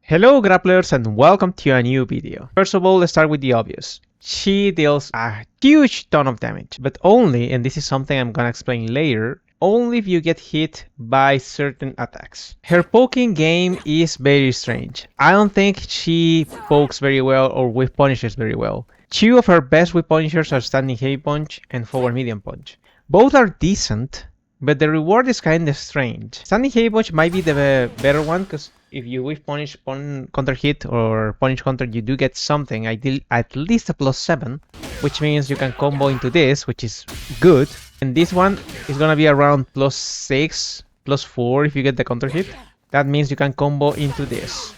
Hello grapplers and welcome to a new video. First of all, let's start with the obvious. She deals a huge ton of damage, but only, and this is something I'm gonna explain later, only if you get hit by certain attacks. Her poking game is very strange. I don't think she pokes very well or whiff punishes very well. Two of her best whiff punishers are standing heavy punch and forward medium punch. Both are decent, but the reward is kinda strange. Standing heavy punch might be the better one, because if you whiff punish counter hit or punish counter, you do get something, at least a +7, which means you can combo into this, which is good. And this one is gonna be around +6, +4 if you get the counter hit. That means you can combo into this.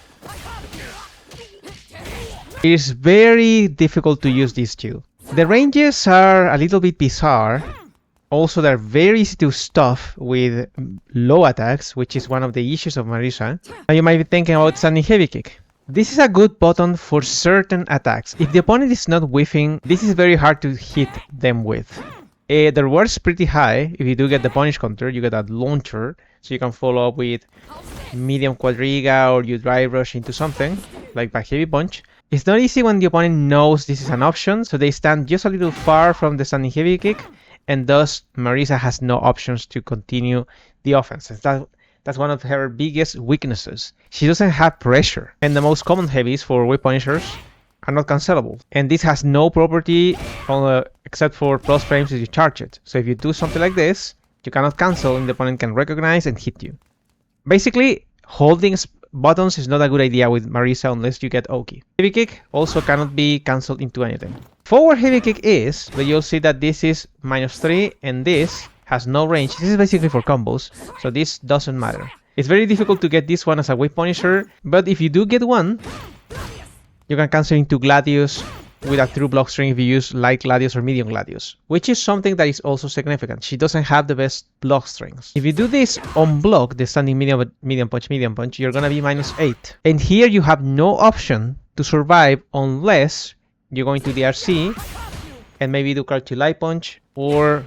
It is very difficult to use these two. The ranges are a little bit bizarre. Also, they're very easy to stuff with low attacks, which is one of the issues of Marisa. Now you might be thinking about standing heavy kick. This is a good button for certain attacks. If the opponent is not whiffing, this is very hard to hit them with. The reward is pretty high. If you do get the punish counter, you get a launcher, so you can follow up with medium quadriga or you drive rush into something, like by heavy punch. It's not easy when the opponent knows this is an option, so they stand just a little far from the standing heavy kick, and thus Marisa has no options to continue the offense. That's one of her biggest weaknesses. She doesn't have pressure, and the most common heavies for whiff punishers are not cancelable. And this has no property except for plus frames if you charge it. So if you do something like this, you cannot cancel and the opponent can recognize and hit you. Basically, holding buttons is not a good idea with Marisa unless you get Oki. Heavy kick also cannot be cancelled into anything. Forward heavy kick is, but you'll see that this is -3 and this has no range. This is basically for combos, so this doesn't matter. It's very difficult to get this one as a whiff punisher, but if you do get one, you can cancel into Gladius with a true block string if you use light Gladius or medium Gladius, which is something that is also significant. She doesn't have the best block strings. If you do this on block, the standing medium punch, you're gonna be -8. And here you have no option to survive unless you go into the RC and maybe do card to light punch, or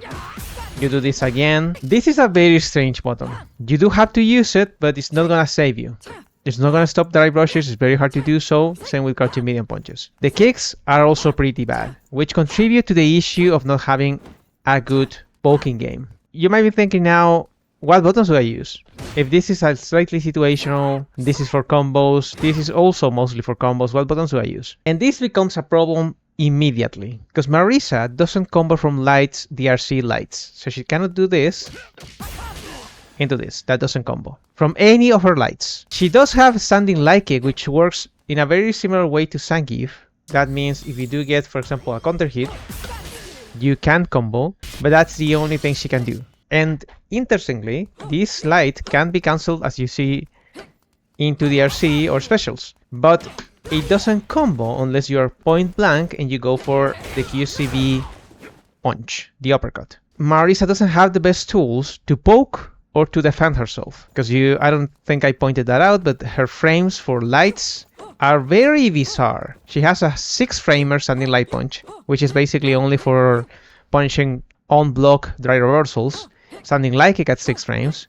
you do this again. This is a very strange button. You do have to use it, but it's not gonna save you. It's not gonna stop drive rushes, it's very hard to do so, same with card to medium punches. The kicks are also pretty bad, which contribute to the issue of not having a good poking game. You might be thinking now, what buttons do I use? If this is a slightly situational, this is for combos, this is also mostly for combos, what buttons do I use? And this becomes a problem immediately, because Marisa doesn't combo from lights, DRC lights. So she cannot do this into this, that doesn't combo from any of her lights. She does have standing light kick, which works in a very similar way to Zangief. That means if you do get, for example, a counter hit, you can combo, but that's the only thing she can do. And interestingly, this light can be cancelled, as you see, into the RC or specials, but it doesn't combo unless you are point blank and you go for the QCB punch, the uppercut. Marisa doesn't have the best tools to poke or to defend herself, because I don't think I pointed that out, but her frames for lights are very bizarre. She has a 6-framer standing light punch, which is basically only for punishing on block dry reversals. Standing light kick at 6 frames,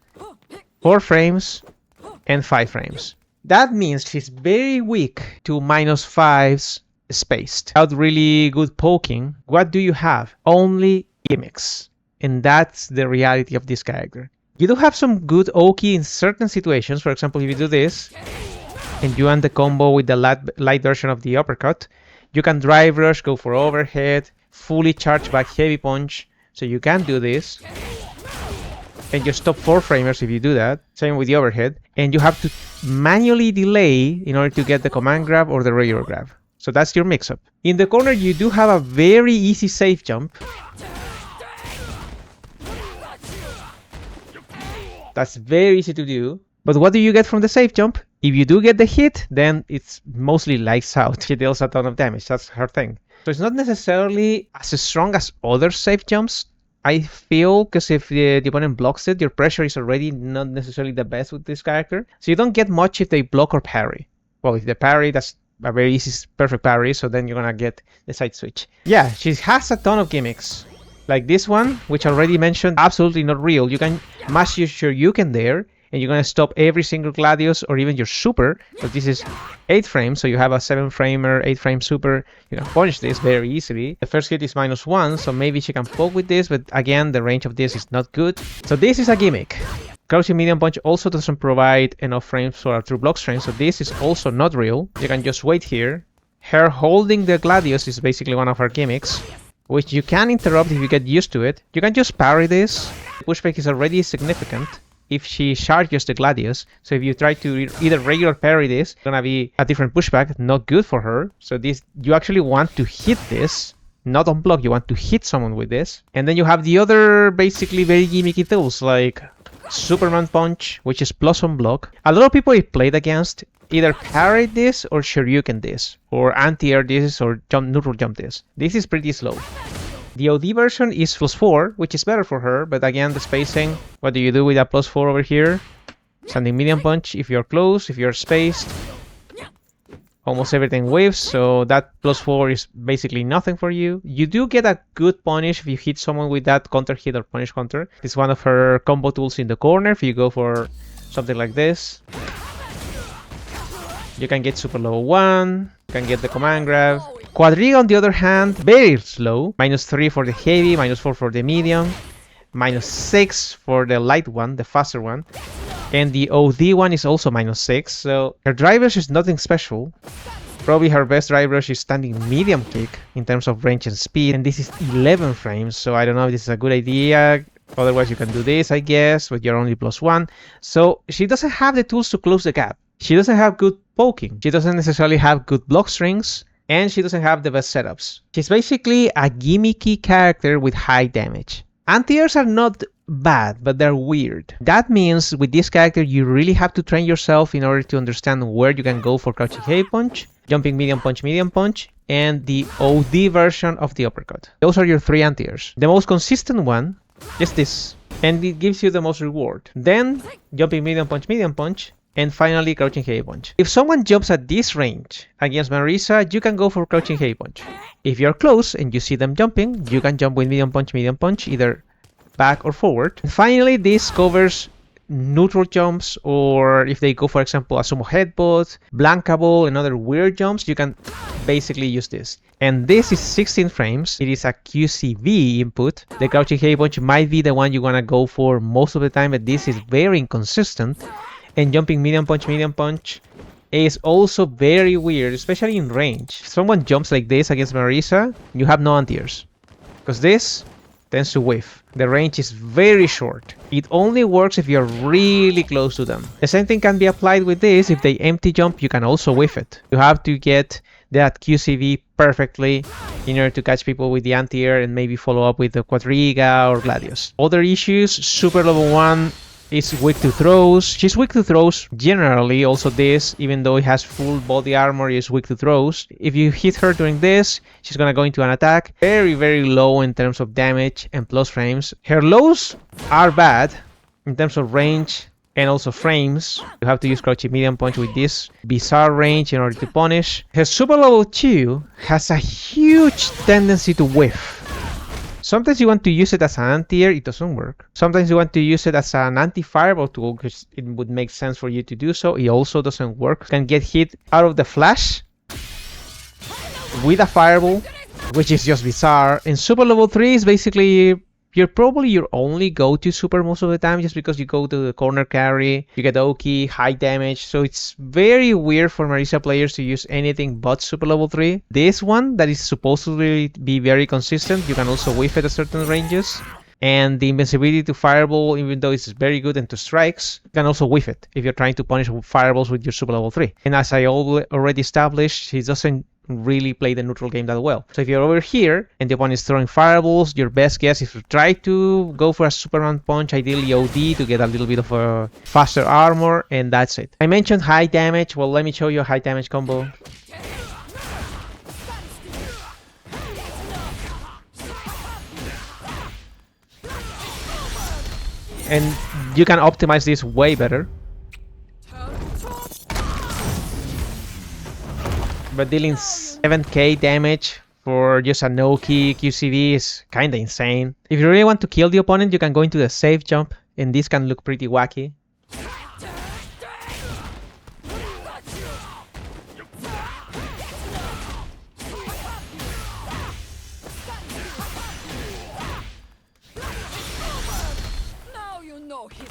4 frames, and 5 frames. That means she's very weak to -5s spaced. Without really good poking, what do you have? Only gimmicks. And that's the reality of this character. You do have some good Oki in certain situations. For example, if you do this, and you end the combo with the light version of the uppercut, you can drive rush, go for overhead, fully charge back heavy punch. So you can do this. And you stop 4 framers if you do that. Same with the overhead. And you have to manually delay in order to get the command grab or the regular grab. So that's your mix-up. In the corner, you do have a very easy safe jump. That's very easy to do. But what do you get from the safe jump? If you do get the hit, then it's mostly lights out. She deals a ton of damage. That's her thing. So it's not necessarily as strong as other safe jumps, I feel, because if the opponent blocks it, your pressure is already not necessarily the best with this character. So you don't get much if they block or parry. Well, if they parry, that's a very easy, perfect parry, so then you're gonna get the side switch. Yeah, she has a ton of gimmicks. Like this one, which I already mentioned, absolutely not real. You can mash your Yuken there, and you're going to stop every single Gladius or even your super, but this is 8 frames, so you have a 7-framer, 8-frame super. You can punish this very easily. The first hit is -1, so maybe she can poke with this, but again, the range of this is not good. So this is a gimmick. Crouching medium punch also doesn't provide enough frames for a true block strength, so this is also not real. You can just wait here. Her holding the Gladius is basically one of her gimmicks, which you can interrupt if you get used to it. You can just parry this. Pushback is already significant if she charges the Gladius. So if you try to either regular parry this, it's gonna be a different pushback, not good for her. So this, you actually want to hit this, not on block, you want to hit someone with this. And then you have the other basically very gimmicky tools like Superman Punch, which is plus on block. A lot of people it played against either parry this or Shoryuken this, or anti-air this, or neutral jump this. This is pretty slow. The OD version is +4, which is better for her, but again, the spacing, what do you do with that +4 over here? Sending medium punch if you're close, if you're spaced. Almost everything whiffs, so that +4 is basically nothing for you. You do get a good punish if you hit someone with that counter hit or punish counter. It's one of her combo tools in the corner if you go for something like this. You can get super level 1, you can get the command grab. Quadriga on the other hand, very slow. -3 for the heavy, -4 for the medium, -6 for the light one, the faster one. And the OD one is also -6, so her drive rush is nothing special. Probably her best drive rush is standing medium kick in terms of range and speed, and this is 11 frames, so I don't know if this is a good idea. Otherwise you can do this, I guess, but you're only +1. So she doesn't have the tools to close the gap. She doesn't have good poking, she doesn't necessarily have good block strings, and she doesn't have the best setups. She's basically a gimmicky character with high damage. Anti-airs are not bad, but they're weird. That means with this character you really have to train yourself in order to understand where you can go for crouching heavy punch, jumping medium punch, and the OD version of the uppercut. Those are your 3 anti-airs. The most consistent one is this, and it gives you the most reward. Then jumping medium punch, and finally crouching heavy punch. If someone jumps at this range against Marisa, you can go for crouching heavy punch. If you're close and you see them jumping, you can jump with medium punch, either back or forward. And finally, this covers neutral jumps, or if they go, for example, a sumo headbutt, blankable, and other weird jumps, you can basically use this. And this is 16 frames. It is a QCV input. The crouching heavy punch might be the one you want to go for most of the time, but this is very inconsistent. And jumping medium punch is also very weird, especially in range. If someone jumps like this against Marisa, you have no anti-airs, because this tends to whiff. The range is very short. It only works if you're really close to them. The same thing can be applied with this. If they empty jump, you can also whiff it. You have to get that QCV perfectly in order to catch people with the anti-air and maybe follow up with the Quadriga or Gladius. Other issues, super level 1 is weak to throws. She's weak to throws generally. Also this, even though it has full body armor, is weak to throws. If you hit her during this, she's gonna go into an attack. Very low in terms of damage and plus frames. Her lows are bad in terms of range and also frames. You have to use crouching medium punch with this bizarre range in order to punish. Her super level 2 has a huge tendency to whiff. Sometimes you want to use it as an anti-air, it doesn't work. Sometimes you want to use it as an anti-fireball tool, because it would make sense for you to do so. It also doesn't work. You can get hit out of the flash with a fireball, which is just bizarre. And super level 3 is basically, you're probably your only go-to super most of the time, just because you go to the corner carry, you get Oki, high damage, so it's very weird for Marisa players to use anything but super level 3. This one, that is supposed to be very consistent, you can also whiff it at certain ranges. And the invincibility to fireball, even though it's very good into strikes, you can also whiff it if you're trying to punish fireballs with your super level 3. And as I already established, she doesn't really play the neutral game that well. So if you're over here and the opponent is throwing fireballs, your best guess is to try to go for a Superman punch, ideally OD, to get a little bit of a faster armor, and that's it. I mentioned high damage. Well, let me show you a high damage combo. And you can optimize this way better. But dealing 7k damage for just a no-key QCV is kinda insane. If you really want to kill the opponent, you can go into the safe jump, and this can look pretty wacky.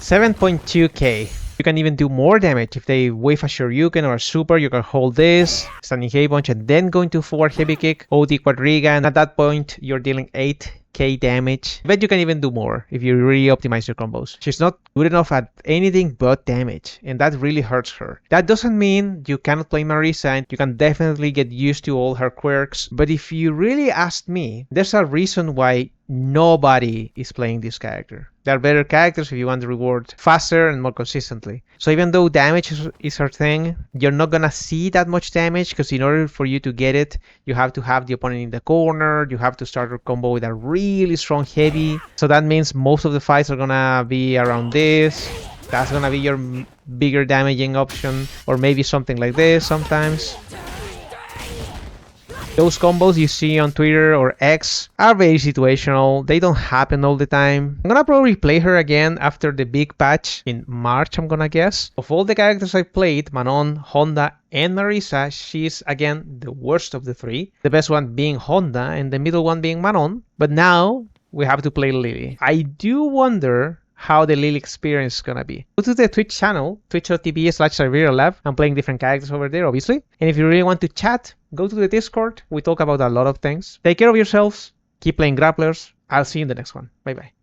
7.2k. You can even do more damage. If they whiff a Shoryuken or a super, you can hold this, standing heavy punch, and then go into forward heavy kick, OD quadriga, and at that point, you're dealing 8k damage. I bet you can even do more if you really optimize your combos. She's not good enough at anything but damage, and that really hurts her. That doesn't mean you cannot play Marisa, and you can definitely get used to all her quirks, but if you really asked me, there's a reason why nobody is playing this character. There are better characters if you want to reward faster and more consistently. So even though damage is her thing, you're not gonna see that much damage because in order for you to get it, you have to have the opponent in the corner, you have to start your combo with a really strong heavy. So that means most of the fights are gonna be around this. That's gonna be your bigger damaging option, or maybe something like this sometimes. Those combos you see on Twitter or X are very situational. They don't happen all the time. I'm gonna probably play her again after the big patch in March, I'm gonna guess. Of all the characters I played, Manon, Honda, and Marisa, she's again the worst of the three. The best one being Honda and the middle one being Manon. But now we have to play Lily. I do wonder how the Lily experience is gonna be. Go to the Twitch channel, twitch.tv/SiberiaLab. I'm playing different characters over there, obviously. And if you really want to chat, go to the Discord. We talk about a lot of things. Take care of yourselves. Keep playing grapplers. I'll see you in the next one. Bye bye.